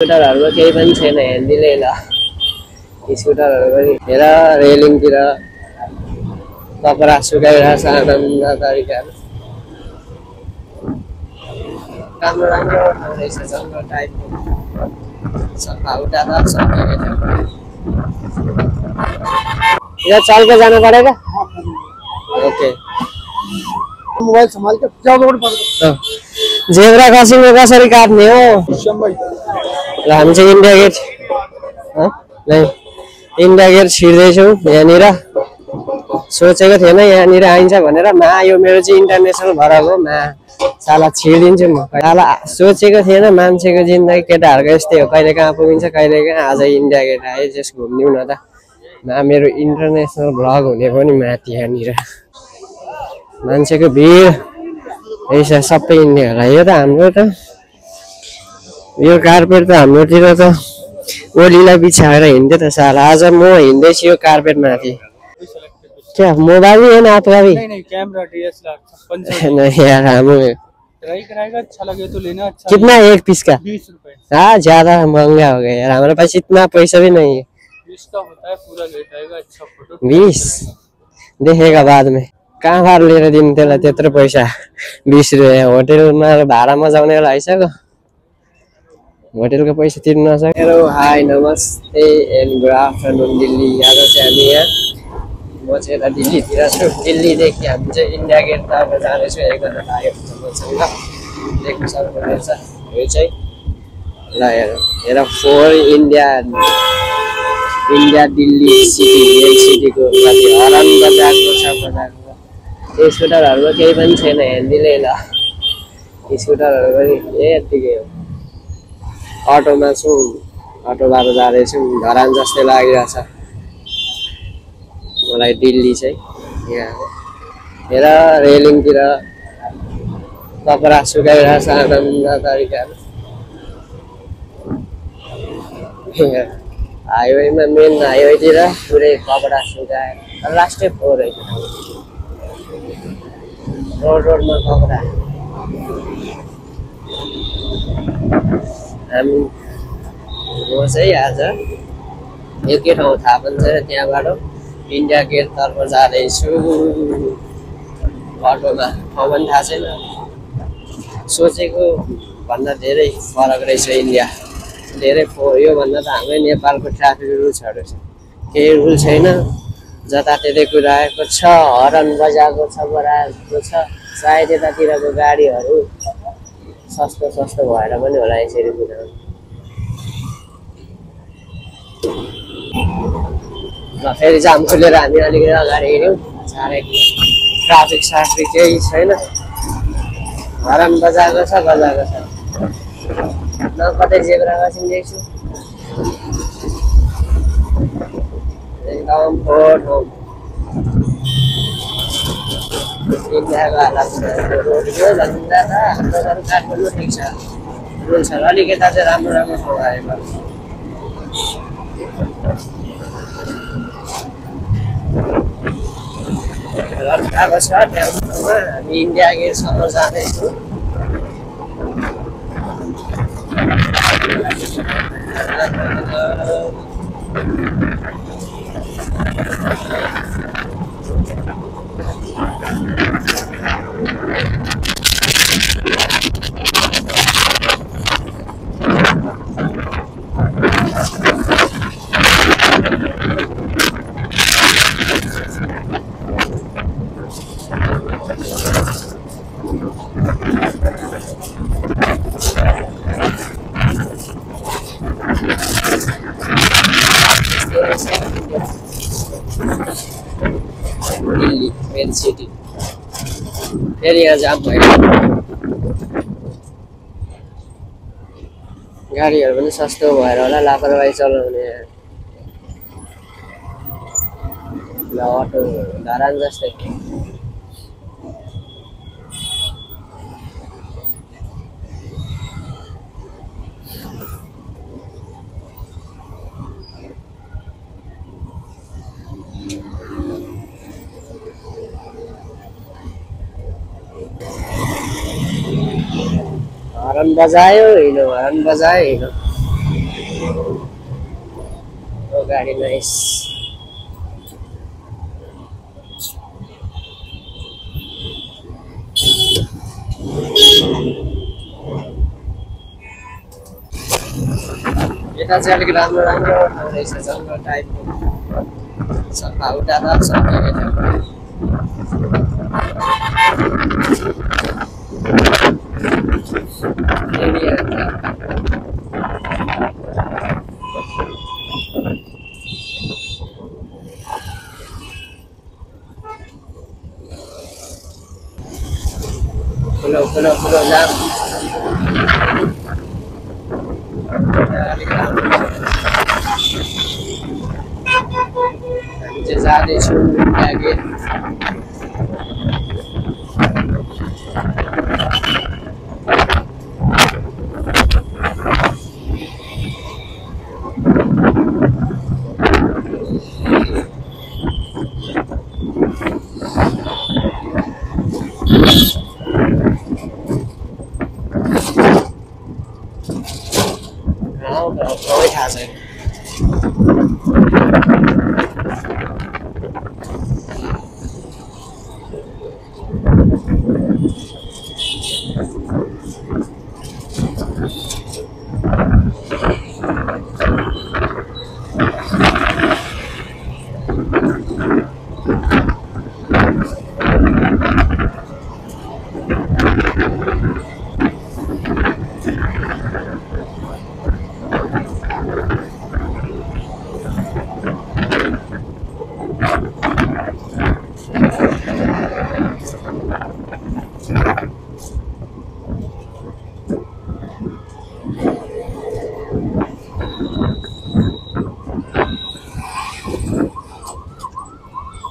स्कुटरहरुमा केही पनि छैन हेर्दिलै ल स्कुटरहरु पनि हेर रेलिङतिर कपडा सुकाइरहेछ आनन्द तरिकाले राम्रो राम्रो ठाउँ रहेछ जङ्गल टाइपको सफा उता त यहाँ चल के जाना पड़ेगा ओके मोबाइल संभाल के क्या रोड पर जेब्रा क्रसिङ कसरी काट्ने हो ल हामी चाहिँ इन्डिया गेट इन्डिया गेट छिर्दैछौँ यहाँनिर सोचेको थिएन यहाँनिर आइन्छ भनेर मा यो मेरो चाहिँ इन्टरनेसनल भएर हो मा साला छिर्दिन्छु म साला सोचेको थिएन मान्छेको जिन्दगी केटाहरूको यस्तै हो कहिले कहाँ पुगिन्छ कहिले कहाँ आज इन्डिया गेट आयो जस घुम्दिउँ न त मा मेरो इन्टरनेसनल भ्लग हुने पनि माथि यहाँनिर मान्छेको भिड रहेछ सबै इन्डियालाई यो त हाम्रो त यो कार्पेट त हाम्रोतिर त ओलीलाई बिछाएर हिँड्थ्यो त साला आज म हिँड्दैछु यो कार्पेट माथि क्या मोबाइल ही है ना आपका भी नहीं कैमरा DSLR नहीं यार हम ट्राई कराएगा अच्छा लगे तो लेना अच्छा कितना है एक पीस का 20 रुपए हाँ ज्यादा महंगा हो गया यार हमारे पास इतना पैसा भी नहीं है 20 का होता है पूरा लेट आएगा अच्छा फोटो 20 देखेगा बाद में कहाँ बार लिएर दिनु त्यसलाई त्यत्रो पैसा 20 रुपैयाँ होटेलमा भाडामा जाउने बेला आइसक्यो होटेलको पैसा तिर्न नसक्यो हेलो हाई नमस्ते एन्ड गुड आफ्टरनुन दिल्ली आज चाहिँ हामी यहाँ म चाहिँ यता दिल्लीतिर छु दिल्लीदेखि हामी चाहिँ इन्डिया गेटतर्फ जाँदैछु एकजना भाइ हुन्छ मसँग देख्न सक्नुहुनेछ यो चाहिँ ल हेर four India Delhi city main सिटीको माथि हरन बजाएको छ बजाएको स्कुटरहरुमा केही पनि छैन हेर्दिलै ल स्कुटरहरु पनि यतिकै हो अटोमा छु अटोबाट जाँदैछु धरान जस्तै लागिरहेछ मलाई दिल्ली चाहिँ यहाँ हेर रेलिङतिर कपडा सुकाइरहेछ आनन्द तरिकाले हाइवेमा मेन हाइवेतिर पुरै कपडा सुकाएर लास्टै फोहोर रहेछ रोडमा कपडा हामी म चाहिँ आज एकै ठाउँ थाहा पनि छैन त्यहाँबाट इन्डिया गेटतर्फ जाँदैछु अटोमा ठाउँ पनि थाहा छैन सोचेको भन्दा धेरै फरक रहेछ इन्डिया धेरै योभन्दा त हाम्रै नेपालको ट्राफिक रुल्सहरू छ केही रुल छैन जताततै कुदाएको छ हरन बजाएको छ बराएको छ सायद यतातिरको गाडीहरू सस्तो भएर पनि होला यसरी कुदाउनु ल फेरि जाम खुलेर हामी अलिकति अगाडि हिँड्यौँ साह्रै ट्राफिक केही छैन हरन बजाएको छ न कतै जेब्रा क्रसिङ देख्छु एकदम फोटो इन्डियाको हालत रोडको भन्दा त हाम्रो घर काठमाडौँ ठिक छ रुल्सहरू अलिक यता चाहिँ राम्रो ठाउँ आएको आएको छ टेम्पोमा हामी इन्डिया गेटसम्म जाँदैछौँ दिल्ली मेन सिटी फेरि यहाँ जाम भयो गाडीहरू पनि सस्तो भएर होला लापरवाही चलाउने ल अटो धरान जस्तै हरन बजायो हिँड्यो Oh, गाडी नाइस। यता चाहिँ अलिक राम्रो राम्रो ठाउँ रहेछ, जङ्गल टाइपको सफा उता सफा ठुलो जाम हामी चाहिँ जाँदैछौँ लागि। ठाउँै थाहा छैन।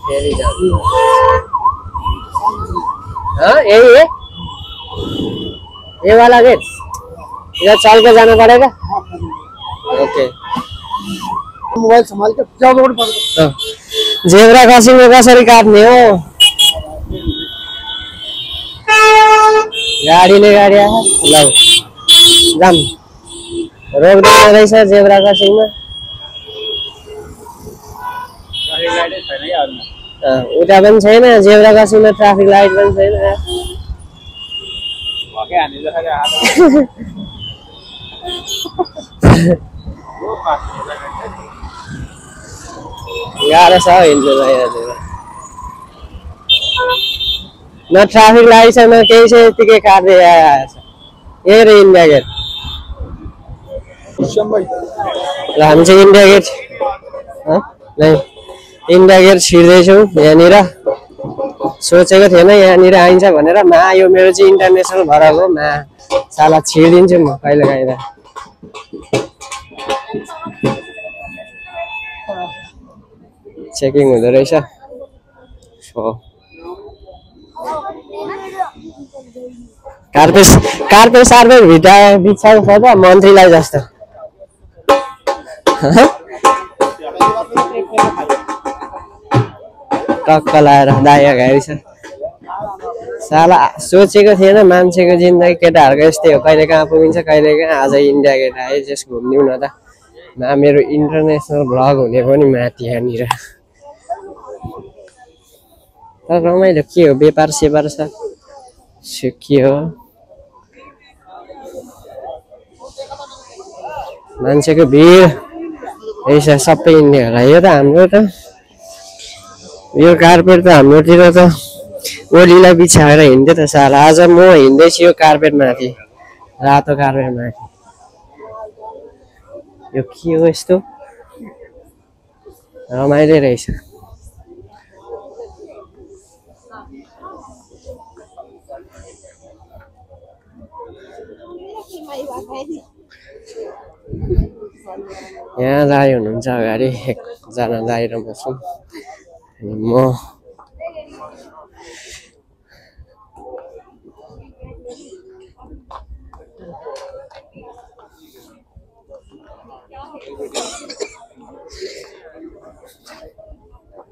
फेरि जानु। हाँ यही है, ये वाला गेट इधर चल के जाना पड़ेगा। ओके मोबाइल संभाल के जाओ रोड पर। जेब्रा क्रॉसिंग में कसरी काट्ने हो? गाडीले गाडी आयो ल जाम रोक्दैन रहेछ जेब्रा क्रसिङमा। उता पनि छैन जेब्रा क्रसिङमा, ट्राफिक लाइट पनि छैन। गाह्रो छ हिँड्नु न ट्राफिक लाइट छ न केही छ, यतिकै काट्दै आएछ। यही र इन्डिया गेट। ल हामी चाहिँ इन्डिया गेट इन्डिया गेट छिर्दैछौँ। यहाँनिर सोचेको थिएन यहाँनिर आइन्छ भनेर। यो मेरो चाहिँ इन्टरनेसनल भएर हो। साला छिर्दिन्छु म कहिले काहीँ। चेकिङ हुँदो रहेछ। कार्पेट सार्पेट बिछाएको छ त मन्त्रीलाई जस्तो। टक्क लाएर दायाँ गाडी छ। साला सोचेको थिएन मान्छेको जिन्दगी केटाहरूको यस्तै हो, कहिले कहाँ पुगिन्छ कहिले कहाँ। आज इन्डिया गेट आयो, जस घुम्दिउँ न त। मेरो इन्टरनेसनल भ्लग हुने पनि माथि यहाँनिर। तर रमाइलो के हो, व्यापार सेपार छ के हो। मान्छेको भिड रहेछ सबै इन्डियालाई। यो त हाम्रो त यो कार्पेट त हाम्रोतिर त ओलीलाई बिछाएर हिँड्थ्यो त साला। आज म हिँड्दैछु यो कार्पेट माथि, रातो कार्पेट माथि। यो के हो यस्तो रमाइलो रहेछ। यहाँ दाइ हुनुहुन्छ अगाडि, एकजना दाइ र म छौँ। अनि म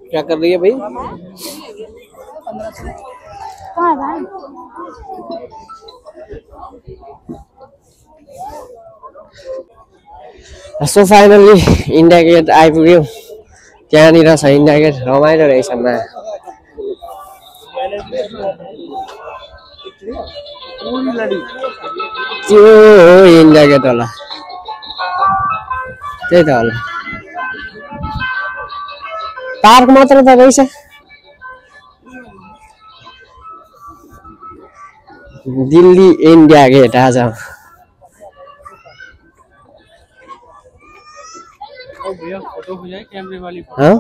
क्या कर रही है भाई? कहाँ? सो फाइनली इन्डिया गेट आइपुग्यौँ त्यहाँनिर छ इन्डिया गेट रमाइलो रहेछ त्यो हो इन्डिया गेट होला त्यही त होला पार्क मात्र त रहेछ दिल्ली इंडिया गेट आ जाओ फोटो हो जाए कैमरे वाली हाँ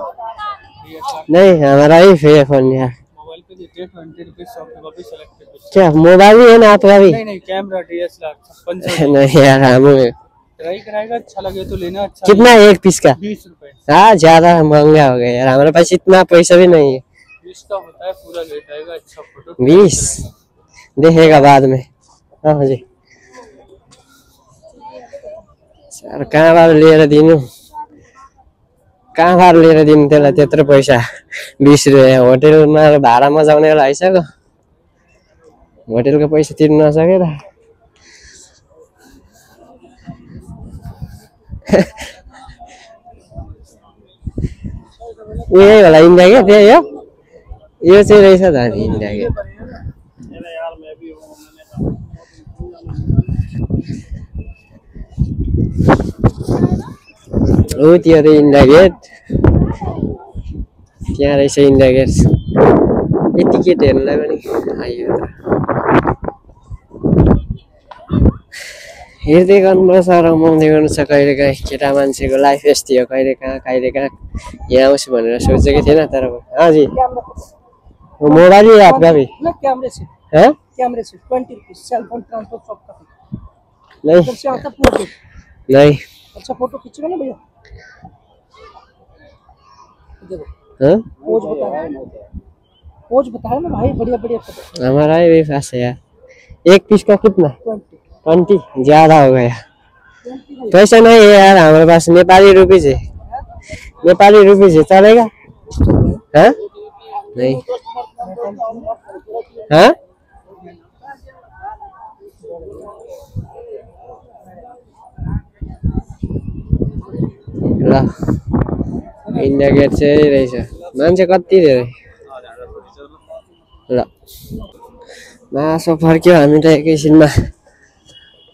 नहीं हमारा ही फोन यार मोबाइल पे देते हैं 20 रुपए शॉप पे वापस सेलेक्ट करके क्या मोबाइल ही है ना आपका भी नहीं कैमरा DSLR 55 नहीं यार हमें ट्राई कराएगा अच्छा लगे तो लेना अच्छा कितना एक पीस का 20 रुपए हाँ ज्यादा महंगा हो गया यार हमारे पास इतना पैसा भी नहीं है 20 का होता है पूरा लेट आएगा अच्छा फोटो 20 देखेगा बाद में हाँ जी सर कहाँबाट लिएर दिनु कहाँबाट लिएर दिनु त्यसलाई त्यत्रो पैसा 20 रुपैयाँ होटेलमा भाडामा जाउनेलाई आइसक्यो होटेलको पैसा तिर्न नसकेर यही होला इन्डिया गेट त्यही हो यो चाहिँ रहेछ त नि इन्डिया गेट ओ त्यो रे इन्डिया गेट त्यहाँ रहेछ इन्डिया गेट यति गेट हेर्नलाई पनि आइयो त हेर्दै गर्नुपर्छ रमाउँदै गर्नु छ कहिलेकाहीँ केटा मान्छेको लाइफ यस्तै हो कहिलेकाहीँ यहाँ आउँछु भनेर सोचेको थिएन तर हाँ जी मोबाइल ही आपका भी कैमरे से है 20 रुपए सेल फोन ट्रांसफर शॉप का नहीं इधर से आता पूरा नहीं अच्छा फोटो खींचेगा ना भैया देखो हाँ पोज बताया ना भाई बढ़िया बढ़िया फोटो हमारा भी पास है यार एक पीस का कितना 20 ज्यादा हो गया पैसा नहीं है यार हमारे पास नेपाली रुपीज है चलेगा हाँ नहीं हाँ ल इन्डिया गेट चाहिँ रहेछ मान्छे कति धेरै ल मासु फर्क्यो हामी त एकैछिनमा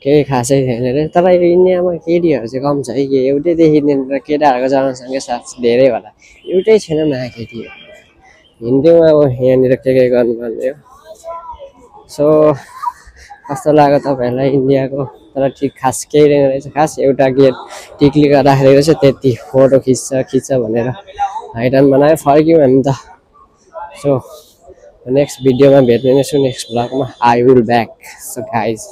केही खासै थिएन रे तर यो इन्डियामा केटीहरू चाहिँ कम छ है कि एउटै देखिँदैन र केटाहरूको जनसङ्ख्या साथ धेरै होला एउटै छैन नयाँ केटीहरू हिँड्थ्यौँ अब यहाँनिर के गर्नुपर्ने हो सो कस्तो लाग्यो तपाईँहरूलाई इन्डियाको तर ठिक खास केही रहेन रहेछ खास एउटा गेट टिक्लीका राखेको रहेछ त्यति फोटो खिच्छ भनेर हाइडन बनायो फर्क्यौँ हामी त सो नेक्स्ट भिडियोमा भेट्ने नै छु नेक्स्ट ब्लगमा I will back so guys